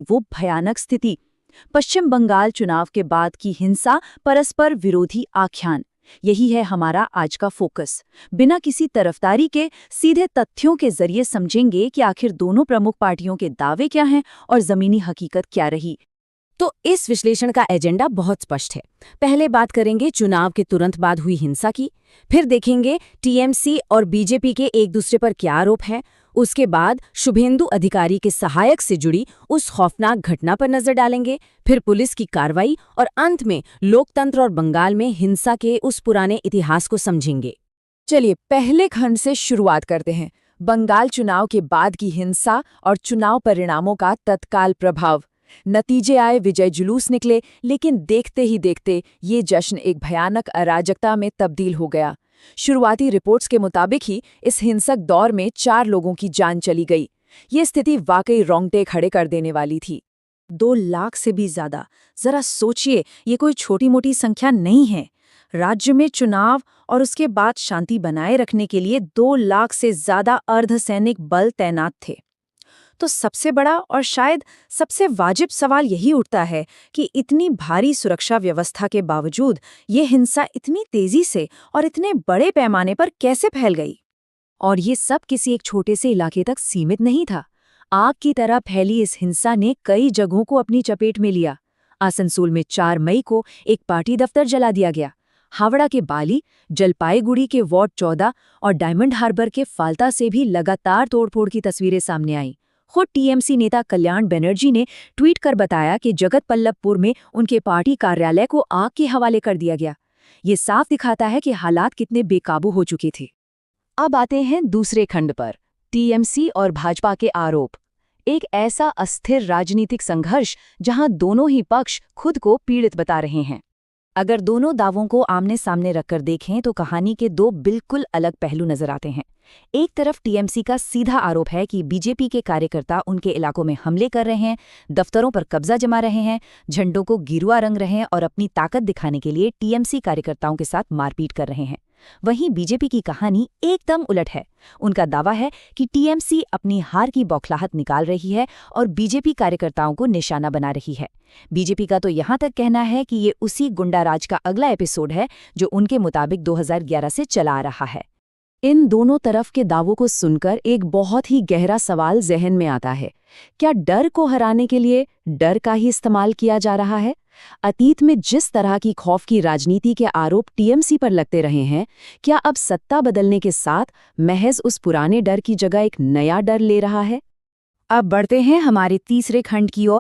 वो भयानक स्थिति। पश्चिम बंगाल चुनाव के बाद की हिंसा, परस्पर विरोधी आख्यान, यही है हमारा आज का फोकस। बिना किसी तरफदारी के सीधे तथ्यों के जरिए समझेंगे कि आखिर दोनों प्रमुख पार्टियों के दावे क्या हैं और जमीनी हकीकत क्या रही। तो इस विश्लेषण का एजेंडा बहुत स्पष्ट है। पहले बात करेंगे चुनाव के तुरंत बाद हुई हिंसा की, फिर देखेंगे टीएमसी और बीजेपी के एक दूसरे पर क्या आरोप हैं, उसके बाद शुभेंदु अधिकारी के सहायक से जुड़ी उस खौफनाक घटना पर नजर डालेंगे, फिर पुलिस की कार्रवाई और अंत में लोकतंत्र और बंगाल में हिंसा के उस पुराने इतिहास को समझेंगे। चलिए पहले खंड से शुरुआत करते हैं। बंगाल चुनाव के बाद की हिंसा और चुनाव परिणामों का तत्काल प्रभाव। नतीजे आए, विजय जुलूस निकले, लेकिन देखते ही देखते ये जश्न एक भयानक अराजकता में तब्दील हो गया। शुरुआती रिपोर्ट्स के मुताबिक ही इस हिंसक दौर में 4 लोगों की जान चली गई। ये स्थिति वाकई रोंगटे खड़े कर देने वाली थी। 2 लाख से भी ज्यादा। जरा सोचिए, ये कोई छोटी मोटी संख्या नहीं है। राज्य में चुनाव और उसके बाद शांति बनाए रखने के लिए 2 लाख से ज्यादा अर्धसैनिक बल तैनात थे। तो सबसे बड़ा और शायद सबसे वाजिब सवाल यही उठता है कि इतनी भारी सुरक्षा व्यवस्था के बावजूद ये हिंसा इतनी तेजी से और इतने बड़े पैमाने पर कैसे फैल गई? और ये सब किसी एक छोटे से इलाके तक सीमित नहीं था। आग की तरह फैली इस हिंसा ने कई जगहों को अपनी चपेट में लिया। आसनसोल में 4 मई को एक पार्टी दफ्तर जला दिया गया। हावड़ा के बाली, जलपाईगुड़ी के वार्ड 14 और डायमंड हार्बर के फाल्ता से भी लगातार तोड़फोड़ की तस्वीरें सामने आईं। खुद टीएमसी नेता कल्याण बनर्जी ने ट्वीट कर बताया कि जगतपल्लभपुर में उनके पार्टी कार्यालय को आग के हवाले कर दिया गया। ये साफ दिखाता है कि हालात कितने बेकाबू हो चुके थे। अब आते हैं दूसरे खंड पर, टीएमसी और भाजपा के आरोप। एक ऐसा अस्थिर राजनीतिक संघर्ष जहां दोनों ही पक्ष खुद को पीड़ित बता रहे हैं। अगर दोनों दावों को आमने सामने रखकर देखें तो कहानी के 2 बिल्कुल अलग पहलू नजर आते हैं। एक तरफ टीएमसी का सीधा आरोप है कि बीजेपी के कार्यकर्ता उनके इलाकों में हमले कर रहे हैं, दफ्तरों पर कब्जा जमा रहे हैं, झंडों को गिरुआ रंग रहे हैं और अपनी ताकत दिखाने के लिए टीएमसी कार्यकर्ताओं के साथ मारपीट कर रहे हैं। वहीं बीजेपी की कहानी एकदम उलट है। उनका दावा है कि टीएमसी अपनी हार की बौखलाहट निकाल रही है और बीजेपी कार्यकर्ताओं को निशाना बना रही है। बीजेपी का तो यहां तक कहना है कि ये उसी गुंडाराज का अगला एपिसोड है जो उनके मुताबिक 2011 से चला आ रहा है। इन दोनों तरफ के दावों को सुनकर एक बहुत ही गहरा सवाल जहन में आता है। क्या डर को हराने के लिए डर का ही इस्तेमाल किया जा रहा है? अतीत में जिस तरह की खौफ की राजनीति के आरोप टीएमसी पर लगते रहे हैं, क्या अब सत्ता बदलने के साथ महज उस पुराने डर की जगह एक नया डर ले रहा है? अब बढ़ते हैं हमारे तीसरे खंड की ओर,